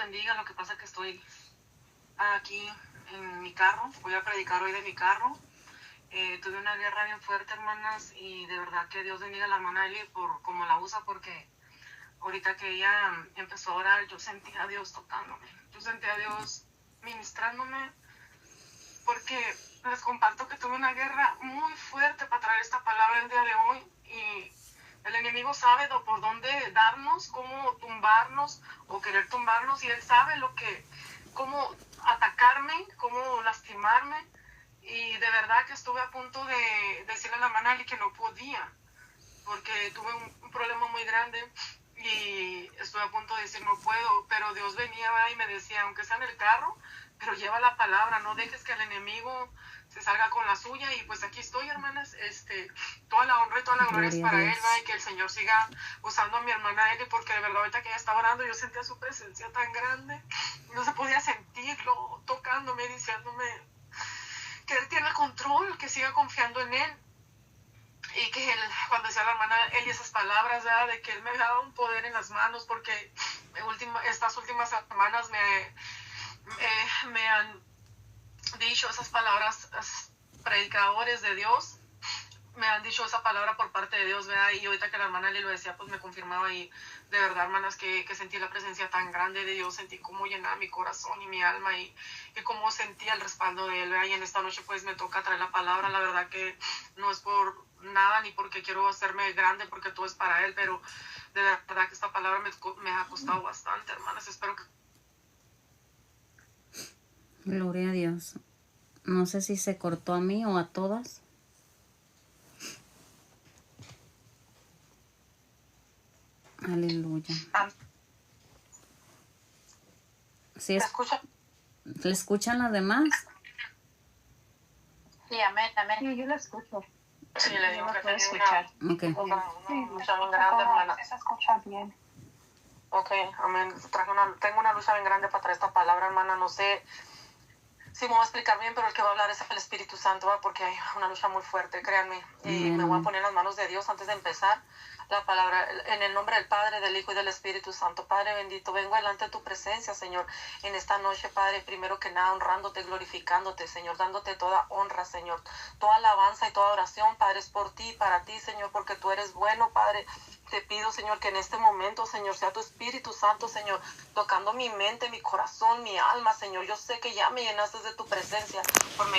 bendiga. Lo que pasa es que estoy aquí en mi carro. Voy a predicar hoy de mi carro. Tuve una guerra bien fuerte, hermanas, y de verdad que Dios bendiga a la hermana Eli por cómo la usa, porque ahorita que ella empezó a orar, yo sentía a Dios tocándome. Yo sentía a Dios ministrándome, porque les comparto que tuve una guerra muy fuerte para traer esta palabra el día de hoy, y el enemigo sabe por dónde darnos, cómo tumbarnos o querer tumbarnos, y él sabe cómo atacarme, cómo lastimarme, y de verdad que estuve a punto de decirle a la hermana Eli que no podía, porque tuve un problema muy grande y estuve a punto de decir no puedo, pero Dios venía y me decía, aunque sea en el carro, pero lleva la palabra, no dejes que el enemigo se salga con la suya. Y pues aquí estoy, hermanas. Toda la honra y toda la gloria es para él, y que el Señor siga usando a mi hermana Eli, porque de verdad ahorita que ella estaba orando yo sentía su presencia tan grande, no se podía sentirlo tocándome, diciéndome que él tiene el control, que siga confiando en él. Y que él, cuando decía la hermana Eli esas palabras, ¿verdad?, de que él me había dado un poder en las manos, porque estas últimas semanas me han dicho esas palabras, predicadores de Dios, me han dicho esa palabra por parte de Dios, ¿verdad? Y ahorita que la hermana Eli lo decía, pues me confirmaba, y de verdad, hermanas, que sentí la presencia tan grande de Dios, sentí cómo llenaba mi corazón y mi alma, y cómo sentía el respaldo de él, ¿verdad? Y en esta noche pues me toca traer la palabra. La verdad que no es por nada ni porque quiero hacerme grande, porque todo es para él, pero de verdad que esta palabra me ha costado bastante, hermanas. Espero que... Gloria a Dios. No sé si se cortó a mí o a todas. Aleluya. ¿Sí ¿Se escucha? ¿Le escuchan las demás? Sí, amén, amén. Sí, yo la escucho. Sí, le digo que puedo tenía escuchar. Okay. una Sí, lucha bien grande, hermana. se escucha bien. Ok, amén. Tengo una lucha bien grande para traer esta palabra, hermana. No sé si me voy a explicar bien, pero el que va a hablar es el Espíritu Santo, ¿va? Porque hay una lucha muy fuerte, créanme. Y me voy a poner en las manos de Dios antes de empezar la palabra, en el nombre del Padre, del Hijo y del Espíritu Santo. Padre bendito, vengo delante de tu presencia, Señor, en esta noche, Padre, primero que nada, honrándote, glorificándote, Señor, dándote toda honra, Señor, toda alabanza y toda oración, Padre, es por ti, para ti, Señor, porque tú eres bueno, Padre. Te pido, Señor, que en este momento, Señor, sea tu Espíritu Santo, Señor, tocando mi mente, mi corazón, mi alma, Señor. Yo sé que ya me llenaste de tu presencia por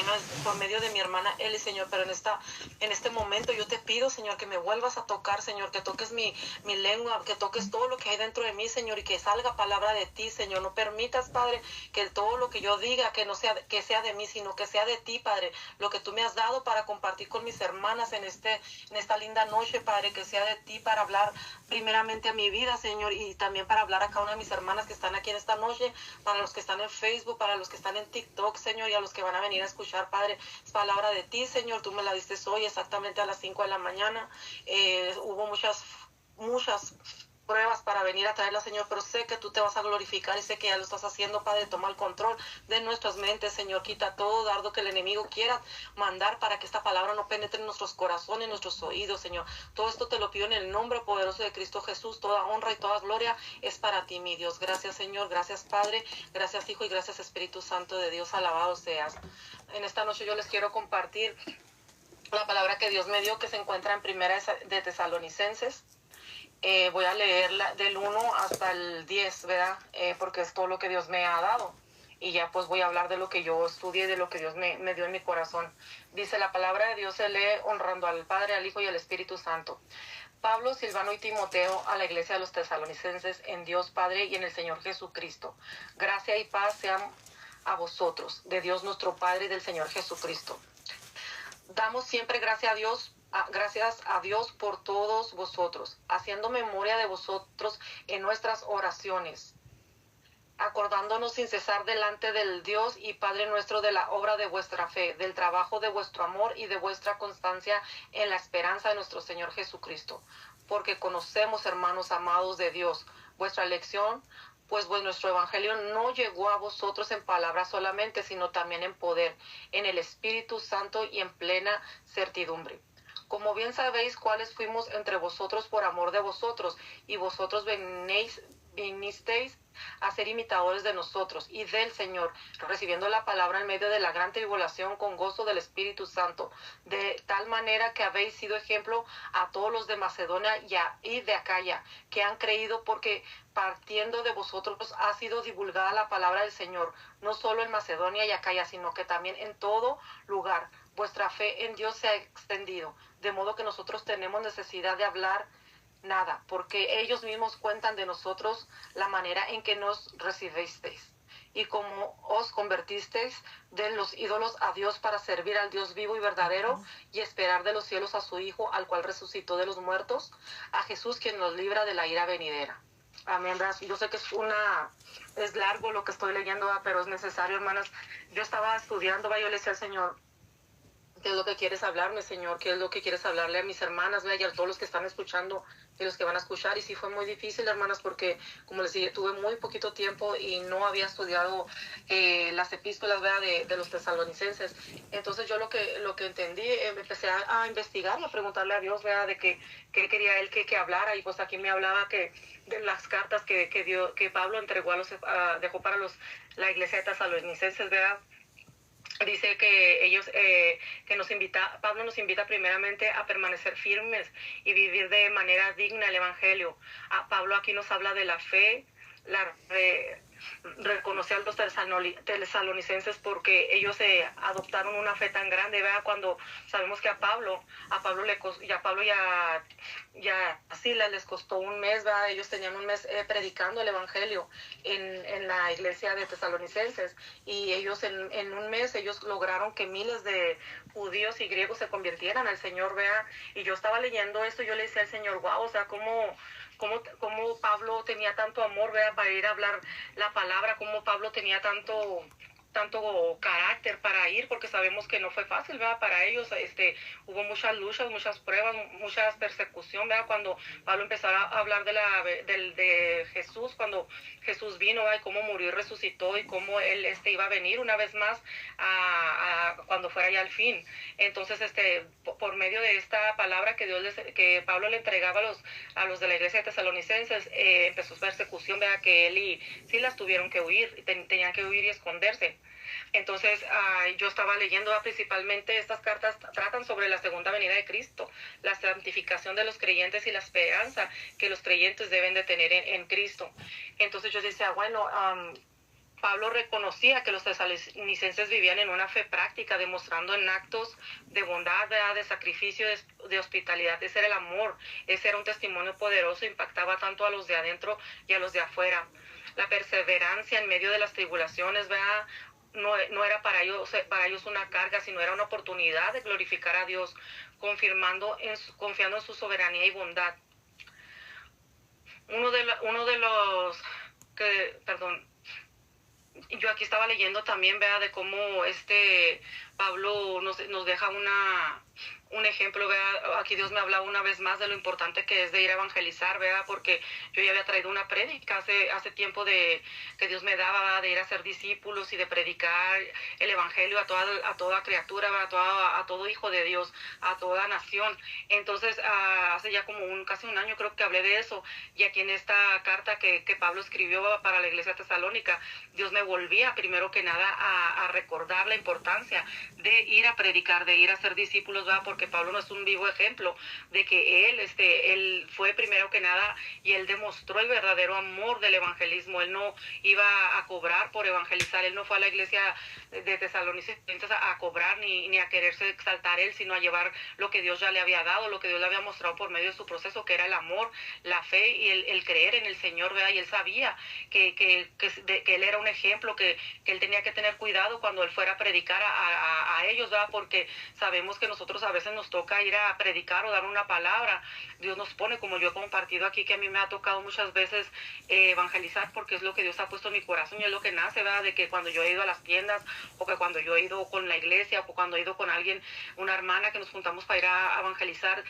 medio de mi hermana Eli, Señor, pero en este momento yo te pido, Señor, que me vuelvas a tocar, Señor, que toques mi lengua, que toques todo lo que hay dentro de mí, Señor, y que salga palabra de ti, Señor. No permitas, Padre, que todo lo que yo diga, que sea de mí, sino que sea de ti, Padre, lo que tú me has dado para compartir con mis hermanas en esta linda noche, Padre, que sea de ti para hablar primeramente a mi vida, Señor, y también para hablar a cada una de mis hermanas que están aquí en esta noche, para los que están en Facebook, para los que están en TikTok, Señor, y a los que van a venir a escuchar, Padre, es palabra de ti, Señor. Tú me la diste hoy exactamente a las 5 de la mañana. Hubo muchas pruebas para venir a traerla, Señor, pero sé que tú te vas a glorificar y sé que ya lo estás haciendo, Padre. Toma el control de nuestras mentes, Señor. Quita todo dardo que el enemigo quiera mandar para que esta palabra no penetre en nuestros corazones, en nuestros oídos, Señor. Todo esto te lo pido en el nombre poderoso de Cristo Jesús. Toda honra y toda gloria es para ti, mi Dios. Gracias, Señor. Gracias, Padre. Gracias, Hijo, y gracias, Espíritu Santo de Dios. Alabado seas. En esta noche yo les quiero compartir la palabra que Dios me dio, que se encuentra en Primera de Tesalonicenses. Voy a leerla del 1 hasta el 10, ¿verdad? Porque es todo lo que Dios me ha dado. Y ya pues voy a hablar de lo que yo estudié, de lo que Dios me dio en mi corazón. Dice, la palabra de Dios se lee honrando al Padre, al Hijo y al Espíritu Santo. Pablo, Silvano y Timoteo, a la iglesia de los tesalonicenses, en Dios Padre y en el Señor Jesucristo. Gracia y paz sean a vosotros, de Dios nuestro Padre y del Señor Jesucristo. Damos siempre gracias a Dios por todos vosotros, haciendo memoria de vosotros en nuestras oraciones, acordándonos sin cesar delante del Dios y Padre nuestro de la obra de vuestra fe, del trabajo de vuestro amor y de vuestra constancia en la esperanza de nuestro Señor Jesucristo. Porque conocemos, hermanos amados de Dios, vuestra elección, pues nuestro evangelio no llegó a vosotros en palabras solamente, sino también en poder, en el Espíritu Santo y en plena certidumbre. Como bien sabéis cuáles fuimos entre vosotros por amor de vosotros, y vosotros vinisteis a ser imitadores de nosotros y del Señor, recibiendo la palabra en medio de la gran tribulación con gozo del Espíritu Santo, de tal manera que habéis sido ejemplo a todos los de Macedonia y de Acaya, que han creído, porque partiendo de vosotros ha sido divulgada la palabra del Señor, no solo en Macedonia y Acaya, sino que también en todo lugar. Vuestra fe en Dios se ha extendido, de modo que nosotros tenemos necesidad de hablar nada, porque ellos mismos cuentan de nosotros la manera en que nos recibisteis y cómo os convertisteis de los ídolos a Dios para servir al Dios vivo y verdadero y esperar de los cielos a su Hijo, al cual resucitó de los muertos, a Jesús, quien nos libra de la ira venidera. Amén. Yo sé que es largo lo que estoy leyendo, pero es necesario, hermanas. Yo estaba estudiando, yo le decía al Señor, ¿qué es lo que quieres hablarme, Señor? ¿Qué es lo que quieres hablarle a mis hermanas, y a todos los que están escuchando y los que van a escuchar? Y sí fue muy difícil, hermanas, porque, como les dije, tuve muy poquito tiempo y no había estudiado las epístolas, de los tesalonicenses. Entonces yo lo que entendí, empecé a investigar y a preguntarle a Dios, de qué quería Él que hablara. Y pues aquí me hablaba que de las cartas que Pablo entregó dejó para la iglesia de tesalonicenses, Dice que Pablo nos invita primeramente a permanecer firmes y vivir de manera digna el evangelio. Pablo aquí nos habla de la fe, reconocer a los tesalonicenses, porque ellos adoptaron una fe tan grande, cuando sabemos que a Pablo ya Silas les costó un mes, ellos tenían un mes predicando el evangelio en la iglesia de tesalonicenses, y ellos en un mes ellos lograron que miles de judíos y griegos se convirtieran al Señor, y yo estaba leyendo esto y yo le decía al Señor, wow, o sea, cómo Pablo tenía tanto amor, para ir a hablar la palabra, cómo Pablo tenía tanto carácter para ir, porque sabemos que no fue fácil, para ellos. Hubo muchas luchas, muchas pruebas, muchas persecución, cuando Pablo empezó a hablar de Jesús, cuando Jesús vino, y cómo murió y resucitó, y cómo él iba a venir una vez más cuando fuera ya el fin. Entonces, por medio de esta palabra que Pablo le entregaba a los de la iglesia de tesalonicenses, empezó persecución, que él y Silas tuvieron que huir, tenían que huir y esconderse. Entonces, yo estaba leyendo, principalmente estas cartas tratan sobre la segunda venida de Cristo, la santificación de los creyentes y la esperanza que los creyentes deben de tener en Cristo. Entonces yo decía, bueno, Pablo reconocía que los tesalonicenses vivían en una fe práctica, demostrando en actos de bondad, de sacrificio, de hospitalidad. Ese era el amor, ese era un testimonio poderoso, impactaba tanto a los de adentro y a los de afuera. La perseverancia en medio de las tribulaciones, no era para ellos una carga, sino era una oportunidad de glorificar a Dios, confiando en su soberanía y bondad. Yo aquí estaba leyendo también, de cómo Pablo nos deja un ejemplo, aquí Dios me hablaba una vez más de lo importante que es de ir a evangelizar, porque yo ya había traído una prédica hace tiempo que Dios me daba, de ir a ser discípulos y de predicar el evangelio a toda criatura, a todo hijo de Dios, a toda nación. Entonces, hace ya como casi un año creo que hablé de eso, y aquí en esta carta que Pablo escribió para la iglesia tesalónica, Dios me volvía primero que nada a recordar la importancia de ir a predicar, de ir a ser discípulos, porque Pablo no es un vivo ejemplo de que él fue primero que nada, y él demostró el verdadero amor del evangelismo. Él no iba a cobrar por evangelizar, él no fue a la iglesia de Tesalonicenses a cobrar ni a quererse exaltar él, sino a llevar lo que Dios ya le había dado, lo que Dios le había mostrado por medio de su proceso, que era el amor, la fe y el creer en el Señor, y él sabía que él era un ejemplo, que él tenía que tener cuidado cuando él fuera a predicar a ellos, porque sabemos que nosotros a veces nos toca ir a predicar o dar una palabra. Dios nos pone, como yo he compartido aquí, que a mí me ha tocado muchas veces evangelizar, porque es lo que Dios ha puesto en mi corazón y es lo que nace, de que cuando yo he ido a las tiendas, o que cuando yo he ido con la iglesia, o cuando he ido con alguien, una hermana, que nos juntamos para ir a evangelizar,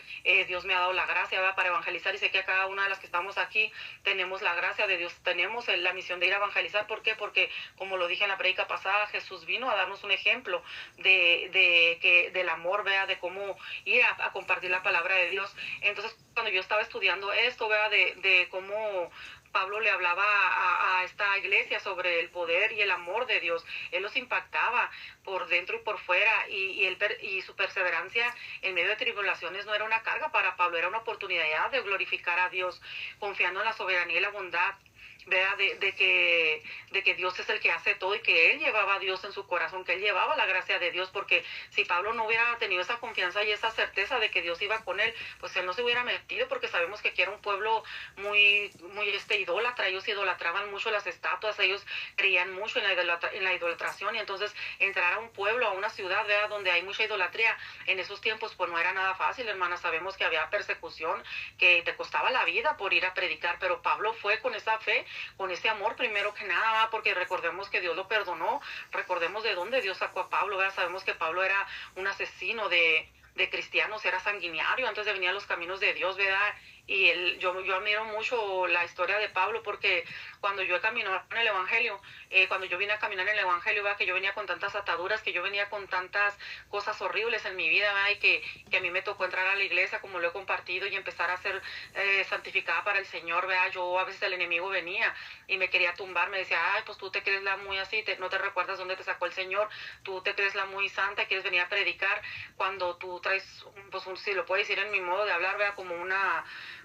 Dios me ha dado la gracia, para evangelizar, y sé que a cada una de las que estamos aquí tenemos la gracia de Dios, tenemos la misión de ir a evangelizar. ¿Por qué? Porque, como lo dije en la prédica pasada, Jesús vino a darnos un ejemplo del amor, de cómo ir a compartir la palabra de Dios. Entonces, cuando yo estaba estudiando esto, de cómo Pablo le hablaba a esta iglesia sobre el poder y el amor de Dios. Él los impactaba por dentro y por fuera, y su perseverancia en medio de tribulaciones no era una carga para Pablo, era una oportunidad de glorificar a Dios, confiando en la soberanía y la bondad, ¿verdad? De que Dios es el que hace todo y que él llevaba a Dios en su corazón, que él llevaba la gracia de Dios, porque si Pablo no hubiera tenido esa confianza y esa certeza de que Dios iba con él, pues él no se hubiera metido, porque sabemos que aquí era un pueblo muy idólatra. Ellos idolatraban mucho las estatuas, ellos creían mucho en la idolatración, y entonces entrar a un pueblo, a una ciudad, ¿verdad?, donde hay mucha idolatría en esos tiempos, pues no era nada fácil, hermana. Sabemos que había persecución, que te costaba la vida por ir a predicar, pero Pablo fue con esa fe, con ese amor, primero que nada, porque recordemos que Dios lo perdonó, recordemos de dónde Dios sacó a Pablo, ¿verdad? Sabemos que Pablo era un asesino de cristianos, era sanguinario antes de venir a los caminos de Dios, ¿verdad? Y yo admiro mucho la historia de Pablo, porque cuando yo he caminado en el Evangelio, cuando yo vine a caminar en el Evangelio, ¿verdad?, que yo venía con tantas ataduras, que yo venía con tantas cosas horribles en mi vida, ¿verdad?, y que a mí me tocó entrar a la iglesia, como lo he compartido, y empezar a ser santificada para el Señor, ¿verdad? Yo, a veces el enemigo venía y me quería tumbar, me decía, ay, pues tú te crees la muy así, no te recuerdas dónde te sacó el Señor, tú te crees la muy santa, quieres venir a predicar, cuando tú traes, pues si lo puedo decir en mi modo de hablar, ¿verdad?, como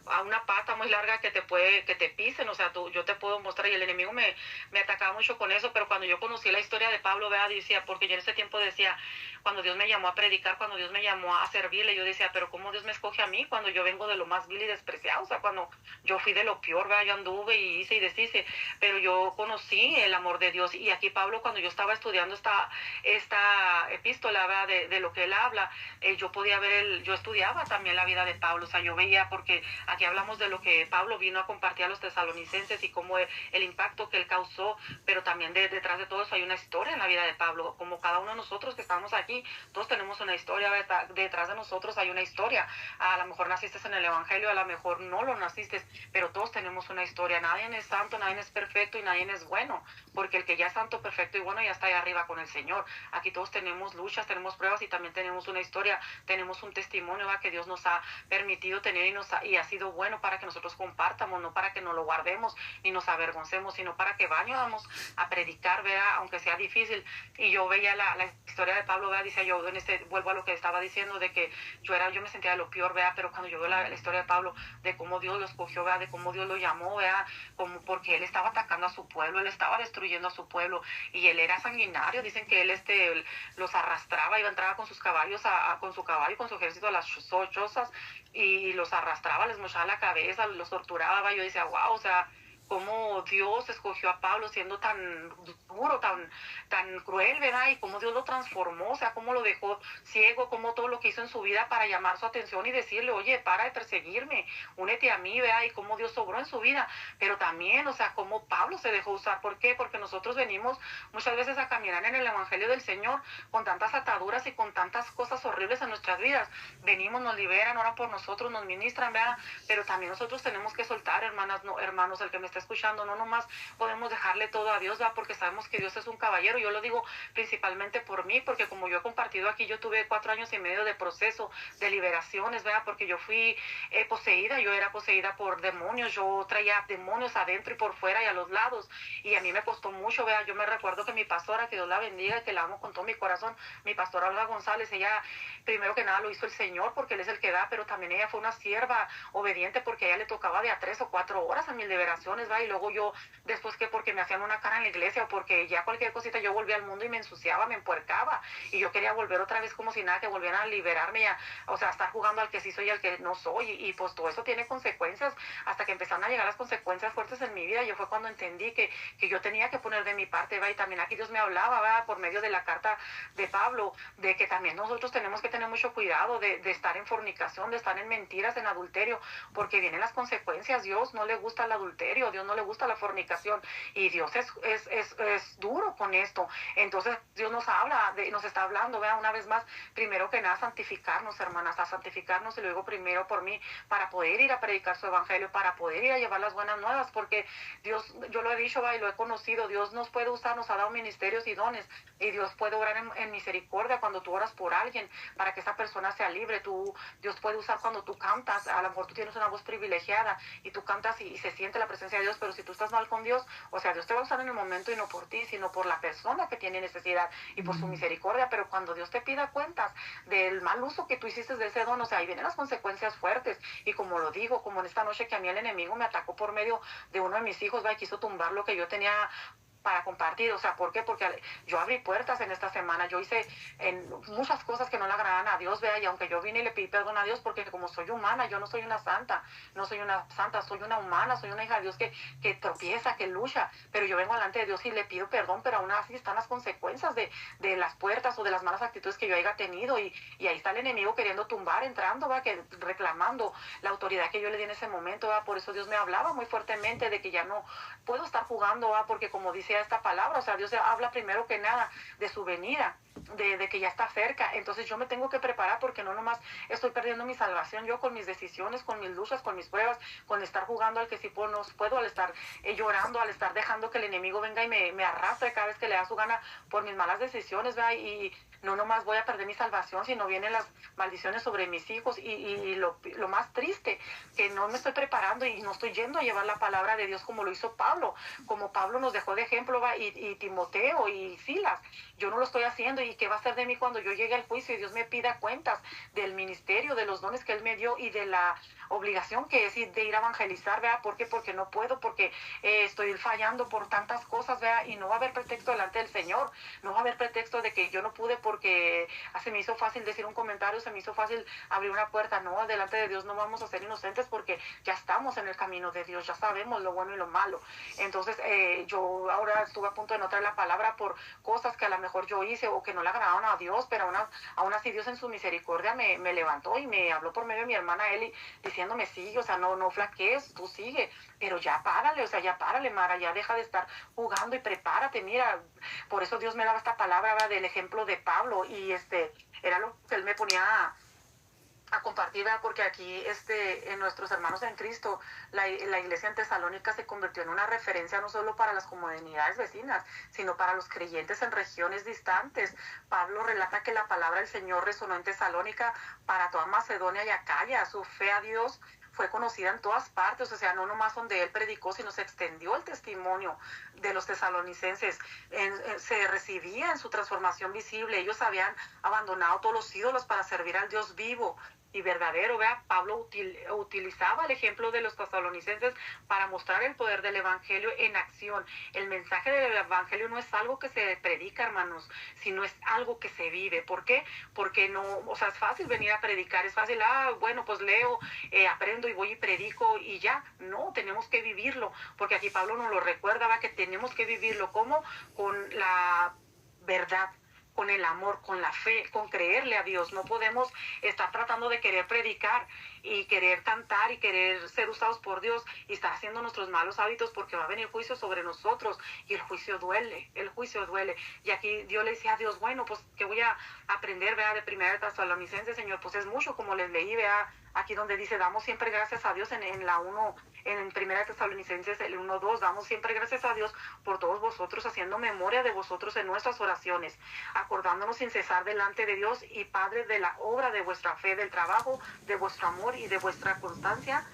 a una pata muy larga que te pisen, o sea, yo te puedo mostrar, y el enemigo me atacaba mucho con eso. Pero cuando yo conocí la historia de Pablo, ¿verdad?, decía, porque yo en ese tiempo decía, cuando Dios me llamó a predicar, cuando Dios me llamó a servirle, yo decía, pero ¿cómo Dios me escoge a mí cuando yo vengo de lo más vil y despreciado? O sea, cuando yo fui de lo peor, ¿verdad?, yo anduve y hice y deshice, pero yo conocí el amor de Dios. Y aquí Pablo, cuando yo estaba estudiando esta epístola, ¿verdad?, de lo que él habla, yo podía ver, yo estudiaba también la vida de Pablo, o sea, yo veía, porque aquí hablamos de lo que Pablo vino a compartir a los tesalonicenses y cómo el impacto que él causó, pero también detrás de todo eso hay una historia en la vida de Pablo, como cada uno de nosotros que estamos aquí, todos tenemos una historia, detrás de nosotros hay una historia. A lo mejor naciste en el Evangelio, a lo mejor no lo naciste, pero todos tenemos una historia. Nadie es santo, nadie es perfecto y nadie es bueno, porque el que ya es santo, perfecto y bueno ya está ahí arriba con el Señor. Aquí todos tenemos luchas, tenemos pruebas y también tenemos una historia, tenemos un testimonio, ¿verdad?, que Dios nos ha permitido tener, y ha sido bueno para que nosotros compartamos, no para que nos lo guardemos ni nos avergoncemos, sino para que vayamos a predicar, ¿verdad?, aunque sea difícil. Y yo veía la historia de Pablo, ¿verdad?, decía yo, vuelvo a lo que estaba diciendo, de que yo me sentía de lo peor, ¿verdad?, pero cuando yo veo la historia de Pablo, de cómo Dios lo escogió, ¿verdad?, de cómo Dios lo llamó, ¿verdad?, como porque él estaba atacando a su pueblo, él estaba destruyendo a su pueblo, y él era sanguinario. Dicen que él los arrastraba, entraba con sus caballos, con su caballo, con su ejército a las chozas, y los arrastraba, les mochaba la cabeza, los torturaba. Yo decía, wow, o sea, cómo Dios escogió a Pablo siendo tan duro, tan cruel, ¿verdad? Y cómo Dios lo transformó, o sea, cómo lo dejó ciego, cómo todo lo que hizo en su vida para llamar su atención y decirle, oye, para de perseguirme, únete a mí, ¿verdad? Y cómo Dios sobró en su vida. Pero también, o sea, cómo Pablo se dejó usar. ¿Por qué? Porque nosotros venimos muchas veces a caminar en el Evangelio del Señor con tantas ataduras y con tantas cosas horribles en nuestras vidas. Venimos, nos liberan, oran por nosotros, nos ministran, ¿verdad? Pero también nosotros tenemos que soltar, hermanas, no, hermanos, el que me está escuchando, no nomás podemos dejarle todo a Dios, ¿verdad?, porque sabemos que Dios es un caballero. Yo lo digo principalmente por mí, porque como yo he compartido aquí, yo tuve 4 años y medio de proceso de liberaciones, ¿verdad?, porque yo fui poseída, yo era poseída por demonios, yo traía demonios adentro y por fuera y a los lados, y a mí me costó mucho, ¿verdad? Yo me recuerdo que mi pastora, que Dios la bendiga, que la amo con todo mi corazón, mi pastora Olga González, ella primero que nada lo hizo el Señor, porque Él es el que da, pero también ella fue una sierva obediente, porque a ella le tocaba de a 3 o 4 horas a mis liberaciones, ¿va? Y luego yo, después que porque me hacían una cara en la iglesia, o porque ya cualquier cosita yo volvía al mundo y me ensuciaba, me empuercaba, y yo quería volver otra vez como si nada, que volvieran a liberarme, o sea, estar jugando al que sí soy y al que no soy, y pues todo eso tiene consecuencias, hasta que empezaron a llegar las consecuencias fuertes en mi vida. Yo fue cuando entendí que yo tenía que poner de mi parte, ¿va? Y también aquí Dios me hablaba, ¿va?, por medio de la carta de Pablo, de que también nosotros tenemos que tener mucho cuidado de estar en fornicación, de estar en mentiras, en adulterio, porque vienen las consecuencias. Dios no le gusta el adulterio, Dios no le gusta la fornicación, y Dios es duro con esto. Entonces Dios nos habla, nos está hablando, vea, una vez más, primero que nada, santificarnos, hermanas, a santificarnos, y luego primero por mí, para poder ir a predicar su evangelio, para poder ir a llevar las buenas nuevas, porque Dios, yo lo he dicho, va, y lo he conocido, Dios nos puede usar, nos ha dado ministerios y dones, y Dios puede orar en misericordia cuando tú oras por alguien, para que esa persona sea libre. Dios puede usar cuando tú cantas, a lo mejor tú tienes una voz privilegiada, y tú cantas y se siente la presencia de Dios, pero si tú estás mal con Dios, o sea, Dios te va a usar en el momento y no por ti, sino por la persona que tiene necesidad y por su misericordia. Pero cuando Dios te pida cuentas del mal uso que tú hiciste de ese don, o sea, ahí vienen las consecuencias fuertes. Y como lo digo, como en esta noche que a mí el enemigo me atacó por medio de uno de mis hijos, va, y quiso tumbar lo que yo tenía para compartir. O sea, ¿por qué? Porque yo abrí puertas en esta semana, yo hice muchas cosas que no le agradaban a Dios, vea, y aunque yo vine y le pedí perdón a Dios, porque como soy humana, yo no soy una santa, no soy una santa, soy una humana, soy una hija de Dios que tropieza, que lucha, pero yo vengo delante de Dios y le pido perdón, pero aún así están las consecuencias de las puertas o de las malas actitudes que yo haya tenido, y ahí está el enemigo queriendo tumbar, entrando, va, que reclamando la autoridad que yo le di en ese momento, va. Por eso Dios me hablaba muy fuertemente de que ya no puedo estar jugando, va, porque como dice esta palabra, o sea, Dios habla primero que nada de su venida, de que ya está cerca. Entonces yo me tengo que preparar, porque no nomás estoy perdiendo mi salvación yo con mis decisiones, con mis luchas, con mis pruebas, con estar jugando al que sí no puedo, al estar llorando, al estar dejando que el enemigo venga y me arrastre cada vez que le da su gana por mis malas decisiones, ¿verdad? Y no nomás voy a perder mi salvación, sino vienen las maldiciones sobre mis hijos, y lo más triste, que no me estoy preparando y no estoy yendo a llevar la palabra de Dios como lo hizo Pablo, como Pablo nos dejó de ejemplo, ¿va? Y Timoteo y Silas. Yo no lo estoy haciendo, y qué va a ser de mí cuando yo llegue al juicio y Dios me pida cuentas del ministerio, de los dones que Él me dio y de la obligación que es de ir a evangelizar, ¿verdad? ¿Por qué? Porque no puedo, porque estoy fallando por tantas cosas, ¿verdad? Y no va a haber pretexto delante del Señor, no va a haber pretexto de que yo no pude porque se me hizo fácil decir un comentario, se me hizo fácil abrir una puerta. No, delante de Dios no vamos a ser inocentes, porque ya estamos en el camino de Dios, ya sabemos lo bueno y lo malo. Entonces yo ahora estuve a punto de no traer la palabra por cosas que a lo mejor yo hice o que no le agradaron a Dios, pero aún así Dios en su misericordia me levantó y me habló por medio de mi hermana Eli, diciéndome, sigue, o sea, no flaquees, tú sigue, pero ya párale, o sea, ya párale, Mara, ya deja de estar jugando y prepárate. Mira, por eso Dios me daba esta palabra, ¿verdad? Del ejemplo de Pablo, y era lo que él me ponía a compartir, ¿verdad? Porque aquí en nuestros hermanos en Cristo, la iglesia en Tesalónica se convirtió en una referencia no solo para las comunidades vecinas, sino para los creyentes en regiones distantes. Pablo relata que la palabra del Señor resonó en Tesalónica para toda Macedonia y Acaya. Su fe a Dios fue conocida en todas partes, o sea, no nomás donde él predicó, sino se extendió el testimonio de los tesalonicenses, se recibía en su transformación visible. Ellos habían abandonado todos los ídolos para servir al Dios vivo y verdadero, ¿vea? Pablo utilizaba el ejemplo de los tesalonicenses para mostrar el poder del evangelio en acción. El mensaje del evangelio no es algo que se predica, hermanos, sino es algo que se vive. ¿Por qué? Porque no, o sea, es fácil venir a predicar, es fácil, bueno, pues leo, aprendo y voy y predico y ya. No, tenemos que vivirlo, porque aquí Pablo nos lo recuerda, ¿va? Que tenemos que vivirlo. ¿Cómo? Con la verdad, con el amor, con la fe, con creerle a Dios. No podemos estar tratando de querer predicar y querer cantar y querer ser usados por Dios y estar haciendo nuestros malos hábitos, porque va a venir juicio sobre nosotros, y el juicio duele, el juicio duele. Y aquí Dios le decía a Dios, bueno, pues que voy a aprender, vea, de Primera de Tesalonicenses, Señor, pues es mucho, como les leí, vea, aquí donde dice, damos siempre gracias a Dios en la 1, en Primera de Tesalonicenses, el 1:2, damos siempre gracias a Dios por todos vosotros, haciendo memoria de vosotros en nuestras oraciones, acordándonos sin cesar delante de Dios y Padre de la obra de vuestra fe, del trabajo, de vuestro amor y de vuestra constancia,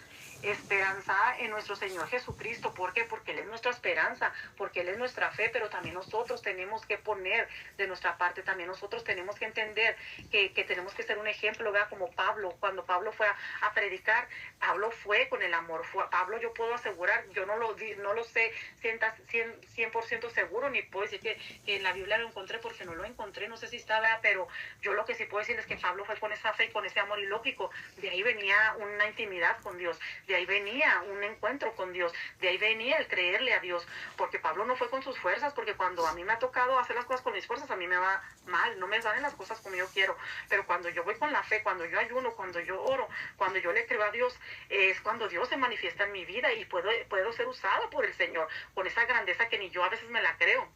esperanza en nuestro Señor Jesucristo. ¿Por qué? Porque Él es nuestra esperanza, porque Él es nuestra fe, pero también nosotros tenemos que poner de nuestra parte, también nosotros tenemos que entender que tenemos que ser un ejemplo, ¿verdad? Como Pablo, cuando Pablo fue a predicar, Pablo fue con el amor. Pablo, yo puedo asegurar, yo no lo sé 100% seguro, ni puedo decir que en la Biblia lo encontré, porque no lo encontré, no sé si está, ¿verdad? Pero yo lo que sí puedo decir es que Pablo fue con esa fe y con ese amor, y lógico, de ahí venía una intimidad con Dios, de ahí venía un encuentro con Dios, de ahí venía el creerle a Dios, porque Pablo no fue con sus fuerzas, porque cuando a mí me ha tocado hacer las cosas con mis fuerzas, a mí me va mal, no me salen las cosas como yo quiero, pero cuando yo voy con la fe, cuando yo ayuno, cuando yo oro, cuando yo le creo a Dios, es cuando Dios se manifiesta en mi vida y puedo ser usada por el Señor, con esa grandeza que ni yo a veces me la creo.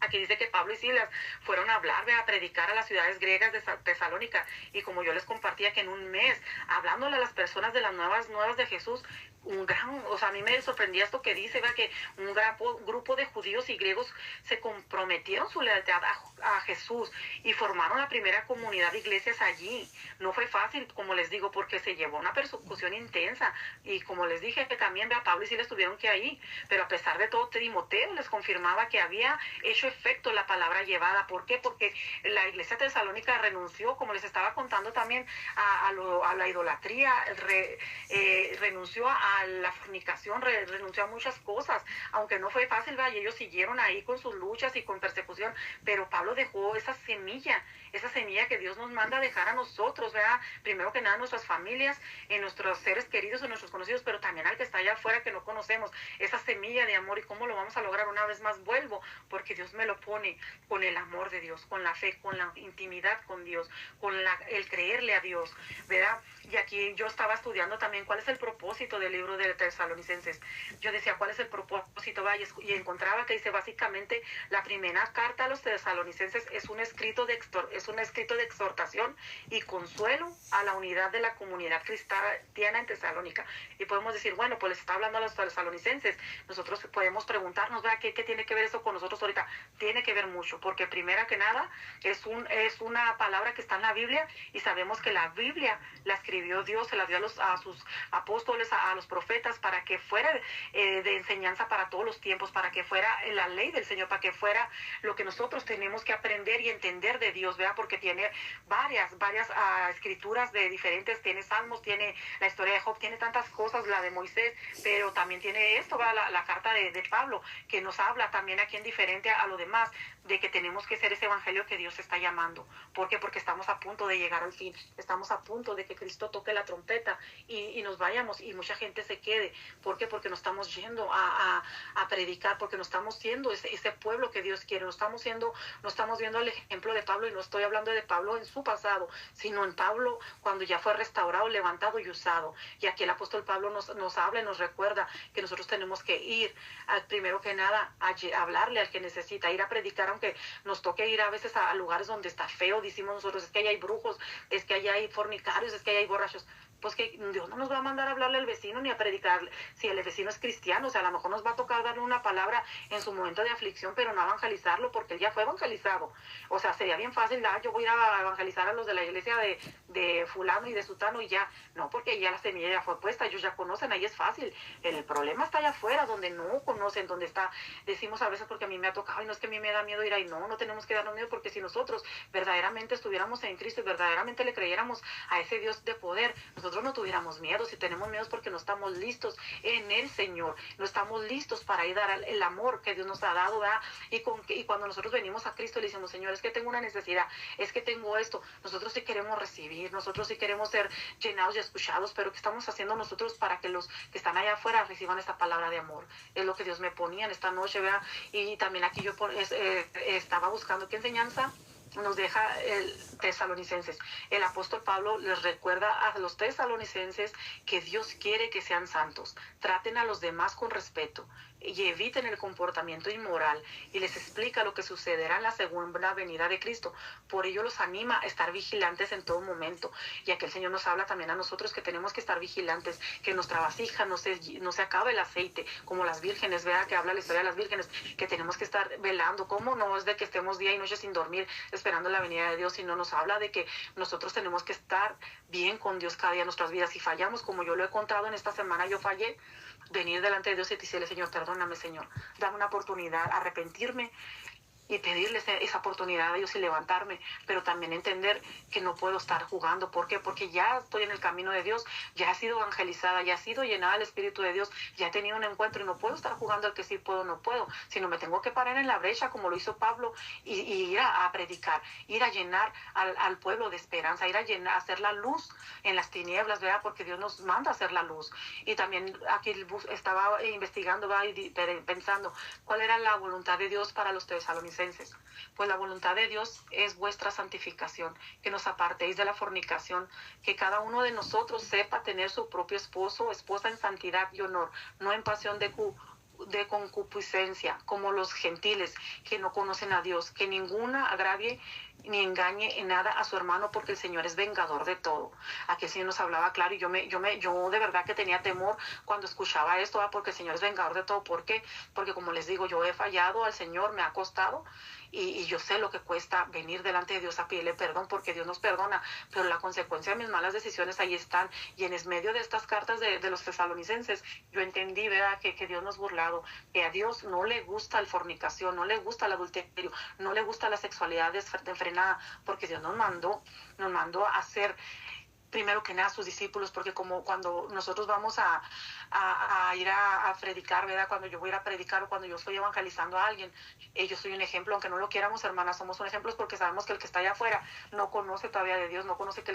Aquí dice que Pablo y Silas fueron a hablar, a predicar a las ciudades griegas de Tesalónica, y como yo les compartía, que en un mes, hablándole a las personas de las nuevas de Jesús, o sea, a mí me sorprendía esto que dice, ¿verdad? Que un grupo de judíos y griegos se comprometieron su lealtad a Jesús y formaron la primera comunidad de iglesias allí. No fue fácil, como les digo, porque se llevó una persecución intensa, y como les dije, que también a Pablo y Silas tuvieron que ir, pero a pesar de todo, Timoteo les confirmaba que había hecho efecto la palabra llevada. ¿Por qué? Porque la iglesia tesalónica renunció, como les estaba contando también, a la idolatría, renunció a la fornicación, renunció a muchas cosas, aunque no fue fácil, ¿verdad? Y ellos siguieron ahí con sus luchas y con persecución, pero Pablo dejó esa semilla que Dios nos manda a dejar a nosotros, ¿verdad? Primero que nada, nuestras familias, en nuestros seres queridos, en nuestros conocidos, pero también al que está allá afuera que no conocemos, esa semilla de amor. ¿Y cómo lo vamos a lograr? Una vez más vuelvo, porque Dios me lo pone con el amor de Dios, con la fe, con la intimidad con Dios, con el creerle a Dios, ¿verdad? Y aquí yo estaba estudiando también cuál es el propósito del libro de Tesalonicenses. Yo decía, ¿cuál es el propósito? Y encontraba que dice, básicamente, la primera carta a los tesalonicenses es un escrito de exhortación y consuelo a la unidad de la comunidad cristiana en Tesalónica. Y podemos decir, bueno, pues les está hablando a los tesalonicenses. Nosotros podemos preguntarnos, ¿verdad? ¿Qué tiene que ver eso con nosotros ahorita? Tiene que ver mucho, porque primera que nada es una palabra que está en la Biblia, y sabemos que la Biblia la escribió Dios, se la dio a sus apóstoles, a los profetas, para que fuera de enseñanza para todos los tiempos, para que fuera la ley del Señor, para que fuera lo que nosotros tenemos que aprender y entender de Dios, ¿verdad? Porque tiene varias escrituras de diferentes, tiene Salmos, tiene la historia de Job, tiene tantas cosas, la de Moisés, pero también tiene esto, ¿verdad? La carta de Pablo, que nos habla también aquí en diferente a lo demás, de que tenemos que ser ese evangelio que Dios está llamando. ¿Por qué? Porque estamos a punto de llegar al fin, estamos a punto de que Cristo toque la trompeta y nos vayamos y mucha gente se quede. ¿Por qué? Porque no estamos yendo a predicar, porque no estamos siendo ese pueblo que Dios quiere, no estamos viendo el ejemplo de Pablo, y no estoy hablando de Pablo en su pasado, sino en Pablo cuando ya fue restaurado, levantado y usado. Y aquí el apóstol Pablo nos habla y nos recuerda que nosotros tenemos que ir, primero que nada, a hablarle al que necesita, ir a predicar, aunque nos toque ir a veces a lugares donde está feo. Decimos nosotros, es que ahí hay brujos, es que ahí hay fornicarios, es que ahí hay borrachos. Pues que Dios no nos va a mandar a hablarle al vecino ni a predicarle si el vecino es cristiano. O sea, a lo mejor nos va a tocar darle una palabra en su momento de aflicción, pero no evangelizarlo, porque él ya fue evangelizado. O sea, sería bien fácil, yo voy a ir a evangelizar a los de la iglesia de fulano y de sutano, y ya, no, porque ya la semilla ya fue puesta, ellos ya conocen, ahí es fácil. El problema está allá afuera, donde no conocen, donde está, decimos a veces, porque a mí me ha tocado, no es que a mí me da miedo ir ahí, no tenemos que darnos miedo, porque si nosotros verdaderamente estuviéramos en Cristo y verdaderamente le creyéramos a ese Dios de poder, nosotros no tuviéramos miedo. Si tenemos miedo es porque no estamos listos en el Señor, no estamos listos para ir a dar el amor que Dios nos ha dado, ¿verdad? Y cuando nosotros venimos a Cristo y le decimos, Señor, es que tengo una necesidad, es que tengo esto, nosotros sí queremos recibir, nosotros sí queremos ser llenados y escuchados, pero ¿qué estamos haciendo nosotros para que los que están allá afuera reciban esta palabra de amor? Es lo que Dios me ponía en esta noche, ¿verdad? Y también aquí yo estaba buscando qué enseñanza nos deja el tesalonicenses. El apóstol Pablo les recuerda a los tesalonicenses que Dios quiere que sean santos, traten a los demás con respeto y eviten el comportamiento inmoral, y les explica lo que sucederá en la segunda venida de Cristo. Por ello los anima a estar vigilantes en todo momento. Y aquí el Señor nos habla también a nosotros que tenemos que estar vigilantes, que nuestra vasija no se acabe el aceite, como las vírgenes, ¿verdad? Que habla la historia de las vírgenes, que tenemos que estar velando. ¿Cómo? No es de que estemos día y noche sin dormir esperando la venida de Dios, sino nos habla de que nosotros tenemos que estar bien con Dios cada día en nuestras vidas. Si fallamos, como yo lo he contado en esta semana, yo fallé, venir delante de Dios y decirle, Señor, perdóname, Señor, dame una oportunidad, arrepentirme y pedirle esa oportunidad a Dios y levantarme, pero también entender que no puedo estar jugando. ¿Por qué? Porque ya estoy en el camino de Dios, ya he sido evangelizada, ya he sido llenada del Espíritu de Dios, ya he tenido un encuentro, y no puedo estar jugando al que sí puedo, no puedo, sino me tengo que parar en la brecha como lo hizo Pablo y ir a predicar, ir a llenar al pueblo de esperanza, ir a hacer la luz en las tinieblas, ¿verdad? Porque Dios nos manda a hacer la luz. Y también aquí estaba investigando, ¿verdad? Y pensando cuál era la voluntad de Dios para los tesalonicenses. Pues la voluntad de Dios es vuestra santificación, que nos apartéis de la fornicación, que cada uno de nosotros sepa tener su propio esposo o esposa en santidad y honor, no en pasión de de concupiscencia, como los gentiles que no conocen a Dios, que ninguna agravie ni engañe en nada a su hermano, porque el Señor es vengador de todo. Aquí el Señor nos hablaba claro, y yo de verdad que tenía temor cuando escuchaba esto, porque el Señor es vengador de todo. ¿Por qué? Porque como les digo, yo he fallado al Señor, me ha costado, y yo sé lo que cuesta venir delante de Dios a pedirle perdón, porque Dios nos perdona, pero la consecuencia de mis malas decisiones ahí están. Y en medio de estas cartas de los tesalonicenses, yo entendí, ¿verdad?, que Dios nos burlado, que a Dios no le gusta el fornicación, no le gusta el adulterio, no le gusta la sexualidad desenfrenada, porque Dios nos mandó a hacer primero que nada sus discípulos, porque como cuando nosotros vamos a ir a predicar, ¿verdad? Cuando yo voy a ir a predicar o cuando yo estoy evangelizando a alguien, yo soy un ejemplo, aunque no lo quieramos, hermanas, somos un ejemplo, porque sabemos que el que está allá afuera no conoce todavía de Dios, no conoce que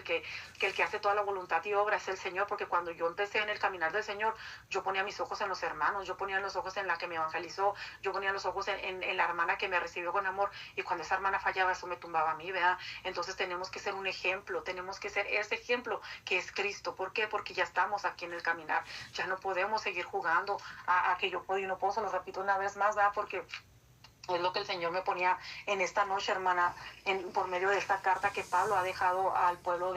el que hace toda la voluntad y obra es el Señor, porque cuando yo empecé en el caminar del Señor, yo ponía mis ojos en los hermanos, yo ponía los ojos en la que me evangelizó, yo ponía los ojos en la hermana que me recibió con amor, y cuando esa hermana fallaba, eso me tumbaba a mí, ¿verdad? Entonces tenemos que ser un ejemplo, tenemos que ser ese ejemplo que es Cristo. ¿Por qué? Porque ya estamos aquí en el caminar, ya no podemos seguir jugando a que yo puedo y no puedo. Se lo repito una vez más, ¿verdad? Porque es lo que el Señor me ponía en esta noche, hermana, por medio de esta carta que Pablo ha dejado al pueblo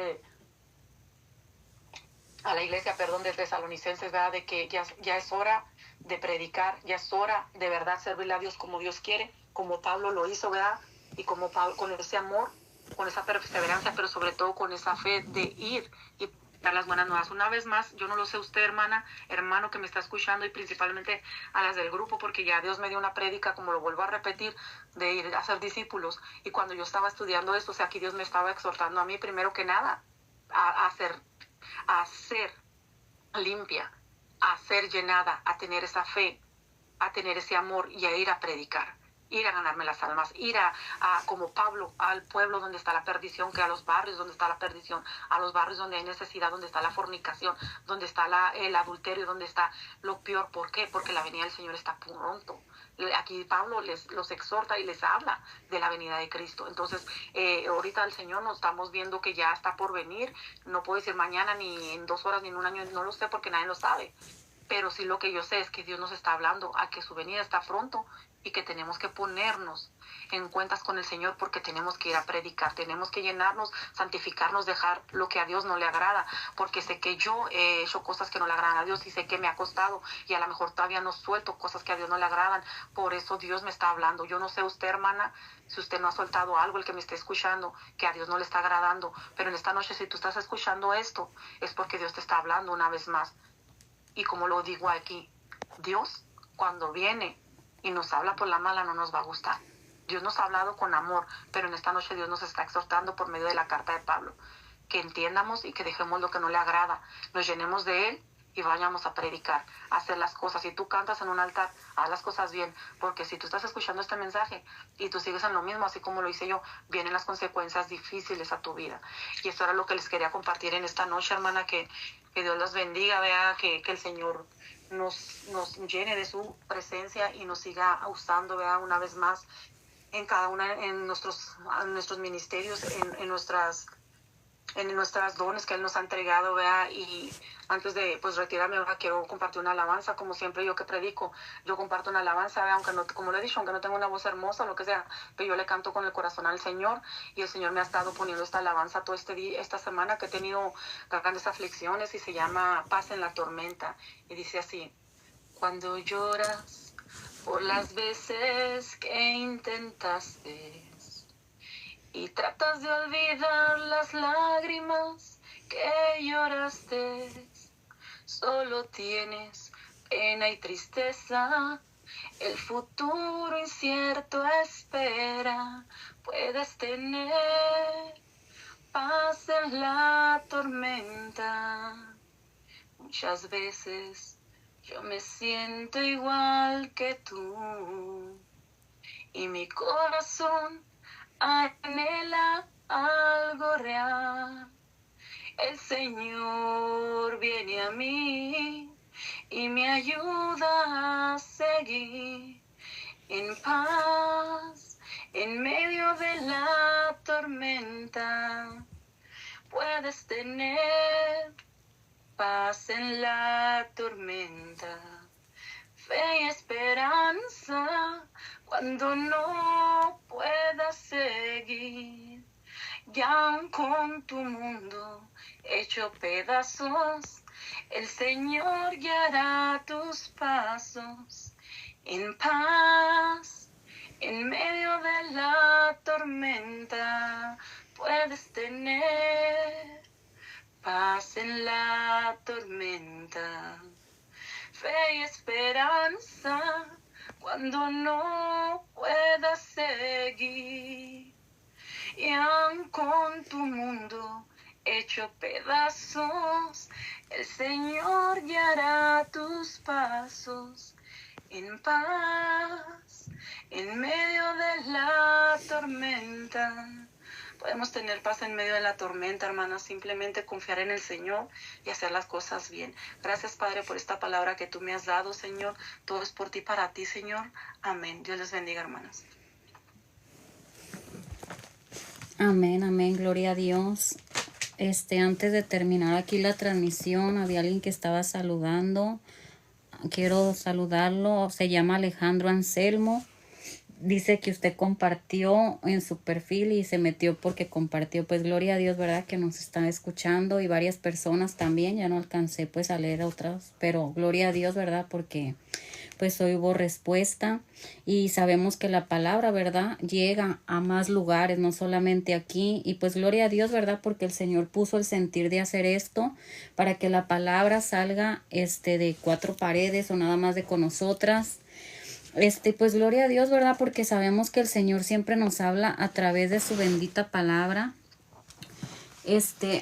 a la iglesia, de Tesalonicenses, ¿verdad? De que ya es hora de predicar, ya es hora de verdad servirle a Dios como Dios quiere, como Pablo lo hizo, ¿verdad? Y como Pablo, con ese amor, con esa perseverancia, pero sobre todo con esa fe de ir y dar las buenas nuevas. Una vez más, yo no lo sé usted, hermana, hermano que me está escuchando, y principalmente a las del grupo, porque ya Dios me dio una prédica, como lo vuelvo a repetir, de ir a ser discípulos. Y cuando yo estaba estudiando esto, o sea, aquí Dios me estaba exhortando a mí, primero que nada, a ser limpia, a ser llenada, a tener esa fe, a tener ese amor y a ir a predicar, ir a ganarme las almas, ir a como Pablo, al pueblo donde está la perdición, que a los barrios donde está la perdición, a los barrios donde hay necesidad, donde está la fornicación, donde está el adulterio, donde está lo peor. ¿Por qué? Porque la venida del Señor está pronto. Aquí Pablo los exhorta y les habla de la venida de Cristo. Entonces, ahorita el Señor nos estamos viendo que ya está por venir. No puedo decir mañana, ni en 2 horas, ni en un año, no lo sé, porque nadie lo sabe. Pero sí lo que yo sé es que Dios nos está hablando a que su venida está pronto, y que tenemos que ponernos en cuentas con el Señor, porque tenemos que ir a predicar, tenemos que llenarnos, santificarnos, dejar lo que a Dios no le agrada, porque sé que yo he hecho cosas que no le agradan a Dios, y sé que me ha costado, y a lo mejor todavía no suelto cosas que a Dios no le agradan. Por eso Dios me está hablando. Yo no sé usted, hermana, si usted no ha soltado algo, el que me esté escuchando, que a Dios no le está agradando, pero en esta noche, si tú estás escuchando esto, es porque Dios te está hablando una vez más. Y como lo digo aquí, Dios, cuando viene y nos habla por la mala, no nos va a gustar. Dios nos ha hablado con amor, pero en esta noche Dios nos está exhortando por medio de la carta de Pablo, que entiendamos y que dejemos lo que no le agrada, nos llenemos de Él y vayamos a predicar, a hacer las cosas. Si tú cantas en un altar, haz las cosas bien, porque si tú estás escuchando este mensaje y tú sigues en lo mismo, así como lo hice yo, vienen las consecuencias difíciles a tu vida. Y eso era lo que les quería compartir en esta noche, hermana, que Dios los bendiga, vea, que el Señor nos llene de su presencia y nos siga usando, vea, una vez más en cada una, en nuestros ministerios, en nuestras dones que Él nos ha entregado, vea. Y antes de retirarme, ¿verdad?, quiero compartir una alabanza. Como siempre, yo que predico, yo comparto una alabanza, ¿vea? Aunque no, como lo he dicho, aunque no tengo una voz hermosa, lo que sea, pero yo le canto con el corazón al Señor, y el Señor me ha estado poniendo esta alabanza todo este día, esta semana que he tenido grandes aflicciones, y se llama Paz en la tormenta, y dice así: cuando lloras por las veces que intentaste y tratas de olvidar las lágrimas que lloraste, solo tienes pena y tristeza, el futuro incierto espera. Puedes tener paz en la tormenta. Muchas veces yo me siento igual que tú, y mi corazón anhela algo real. El Señor viene a mí y me ayuda a seguir en paz en medio de la tormenta. Puedes tener paz en la tormenta. fe y esperanza cuando no puedas seguir. Ya con tu mundo hecho pedazos, el Señor guiará tus pasos en paz. En medio de la tormenta puedes tener paz en la tormenta. Fe y esperanza cuando no puedas seguir. Y aun con tu mundo hecho pedazos, el Señor guiará tus pasos en paz, en medio de la tormenta. Podemos tener paz en medio de la tormenta, hermanas, simplemente confiar en el Señor y hacer las cosas bien. Gracias, Padre, por esta palabra que tú me has dado, Señor. Todo es por ti, para ti, Señor. Amén. Dios les bendiga, hermanas. Amén, amén, gloria a Dios. Antes de terminar aquí la transmisión, había alguien que estaba saludando. Quiero saludarlo. Se llama Alejandro Anselmo. Dice que usted compartió en su perfil y se metió porque compartió. Pues gloria a Dios, ¿verdad? Que nos están escuchando y varias personas también. Ya no alcancé pues a leer otras, pero gloria a Dios, ¿verdad? Porque pues hoy hubo respuesta y sabemos que la palabra, ¿verdad? Llega a más lugares, no solamente aquí. Y pues gloria a Dios, ¿verdad? Porque el Señor puso el sentir de hacer esto para que la palabra salga de cuatro paredes o nada más de con nosotras. Pues gloria a Dios, ¿verdad? Porque sabemos que el Señor siempre nos habla a través de su bendita palabra.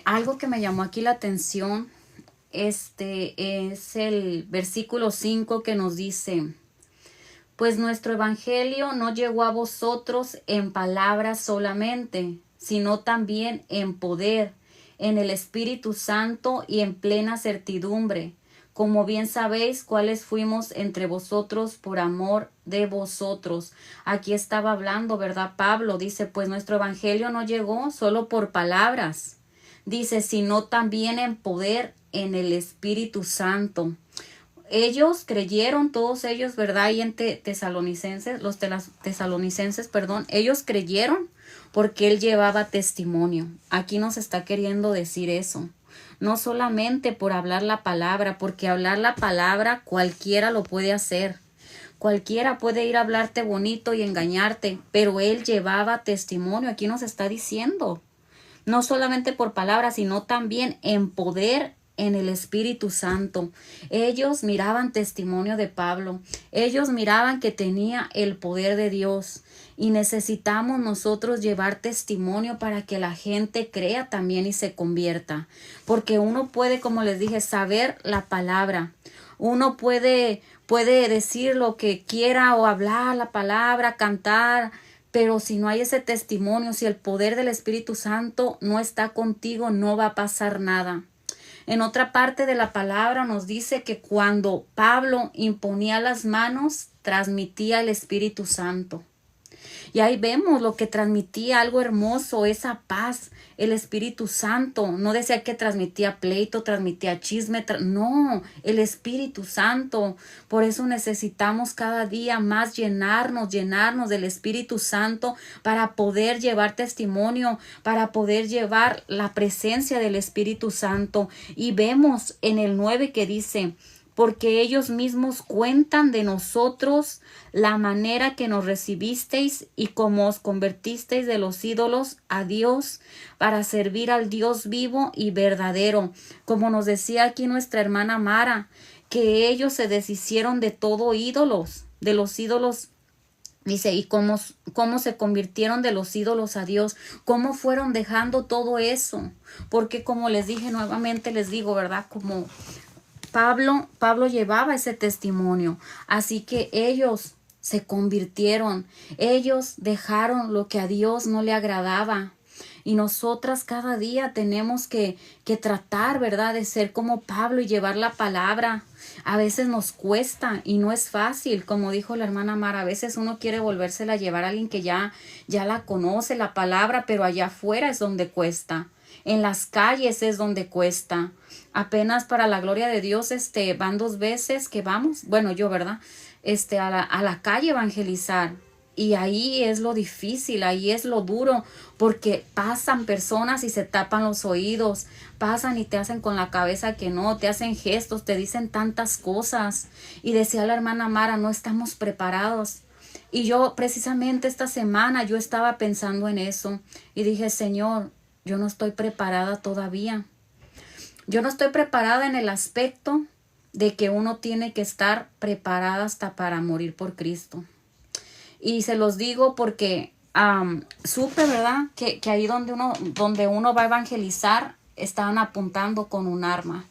Algo que me llamó aquí la atención, es el versículo 5 que nos dice: pues nuestro evangelio no llegó a vosotros en palabras solamente, sino también en poder, en el Espíritu Santo y en plena certidumbre, como bien sabéis cuáles fuimos entre vosotros por amor de vosotros. Aquí estaba hablando, ¿verdad? Pablo dice, pues nuestro evangelio no llegó solo por palabras, dice, sino también en poder, en el Espíritu Santo. Ellos creyeron, todos ellos, ¿verdad? Y en Tesalonicenses, los tesalonicenses, perdón, ellos creyeron porque él llevaba testimonio. Aquí nos está queriendo decir eso. No solamente por hablar la palabra, porque hablar la palabra cualquiera lo puede hacer. Cualquiera puede ir a hablarte bonito y engañarte, pero él llevaba testimonio. Aquí nos está diciendo. No solamente por palabras, sino también en poder, en el Espíritu Santo. Ellos miraban testimonio de Pablo. Ellos miraban que tenía el poder de Dios. Y necesitamos nosotros llevar testimonio para que la gente crea también y se convierta. Porque uno puede, como les dije, saber la palabra. Uno puede decir lo que quiera o hablar la palabra, cantar. Pero si no hay ese testimonio, si el poder del Espíritu Santo no está contigo, no va a pasar nada. En otra parte de la palabra nos dice que cuando Pablo imponía las manos, transmitía el Espíritu Santo. Y ahí vemos lo que transmitía, algo hermoso, esa paz, el Espíritu Santo. No decía que transmitía pleito, transmitía chisme, no, el Espíritu Santo. Por eso necesitamos cada día más llenarnos del Espíritu Santo para poder llevar testimonio, para poder llevar la presencia del Espíritu Santo. Y vemos en el 9 que dice, porque ellos mismos cuentan de nosotros la manera que nos recibisteis y cómo os convertisteis de los ídolos a Dios para servir al Dios vivo y verdadero. Como nos decía aquí nuestra hermana Mara, que ellos se deshicieron de todo ídolos, de los ídolos. Dice, y cómo se convirtieron de los ídolos a Dios, cómo fueron dejando todo eso. Porque como les dije nuevamente, les digo, ¿verdad? Como Pablo llevaba ese testimonio, así que ellos se convirtieron, ellos dejaron lo que a Dios no le agradaba. Y nosotras cada día tenemos que tratar, ¿verdad? De ser como Pablo y llevar la palabra. A veces nos cuesta y no es fácil, como dijo la hermana Mara. A veces uno quiere volvérsela a llevar a alguien que ya la conoce la palabra, pero allá afuera es donde cuesta. En las calles es donde cuesta. Apenas para la gloria de Dios, van 2 veces que vamos, bueno, yo, ¿verdad? A la calle a evangelizar. Y ahí es lo difícil, ahí es lo duro, porque pasan personas y se tapan los oídos, pasan y te hacen con la cabeza que no, te hacen gestos, te dicen tantas cosas. Y decía la hermana Mara, no estamos preparados. Y yo precisamente esta semana yo estaba pensando en eso y dije, Señor, yo no estoy preparada todavía. Yo no estoy preparada en el aspecto de que uno tiene que estar preparada hasta para morir por Cristo. Y se los digo porque supe, ¿verdad? Que ahí donde uno va a evangelizar, estaban apuntando con un arma.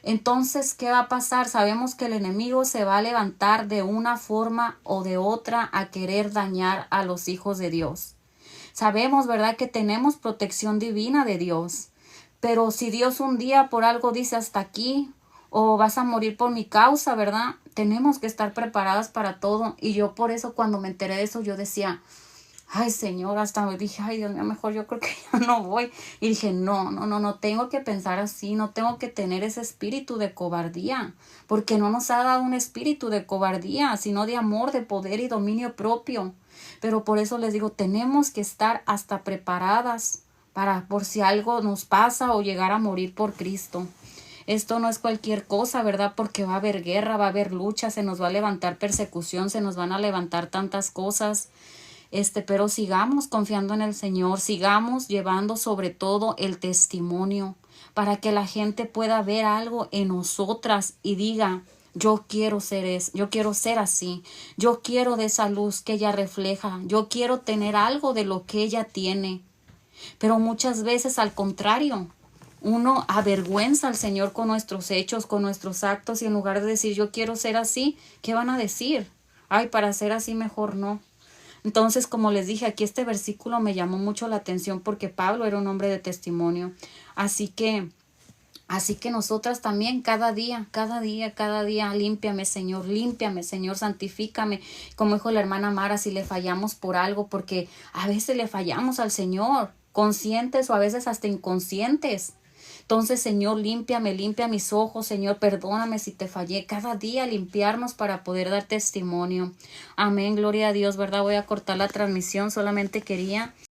Entonces, ¿qué va a pasar? Sabemos que el enemigo se va a levantar de una forma o de otra a querer dañar a los hijos de Dios. Sabemos, ¿verdad?, que tenemos protección divina de Dios. Pero si Dios un día por algo dice hasta aquí, o vas a morir por mi causa, ¿verdad? Tenemos que estar preparadas para todo. Y yo por eso cuando me enteré de eso, yo decía, ay Señor, hasta me dije, ay Dios mío, mejor yo creo que ya no voy. Y dije, no tengo que pensar así, no tengo que tener ese espíritu de cobardía, porque no nos ha dado un espíritu de cobardía, sino de amor, de poder y dominio propio. Pero por eso les digo, tenemos que estar hasta preparadas para por si algo nos pasa o llegar a morir por Cristo. Esto no es cualquier cosa, ¿verdad? Porque va a haber guerra, va a haber lucha, se nos va a levantar persecución, se nos van a levantar tantas cosas. Pero sigamos confiando en el Señor, sigamos llevando sobre todo el testimonio para que la gente pueda ver algo en nosotras y diga, yo quiero ser así, yo quiero de esa luz que ella refleja, yo quiero tener algo de lo que ella tiene. Pero muchas veces al contrario, uno avergüenza al Señor con nuestros hechos, con nuestros actos, y en lugar de decir yo quiero ser así, ¿qué van a decir? Ay, para ser así mejor no. Entonces, como les dije, aquí este versículo me llamó mucho la atención porque Pablo era un hombre de testimonio. Así que nosotras también cada día, límpiame Señor, santifícame. Como dijo la hermana Mara, si le fallamos por algo, porque a veces le fallamos al Señor, conscientes o a veces hasta inconscientes. Entonces, Señor, límpiame, limpia mis ojos, Señor, perdóname si te fallé. Cada día limpiarnos para poder dar testimonio. Amén, gloria a Dios, ¿verdad? Voy a cortar la transmisión, solamente quería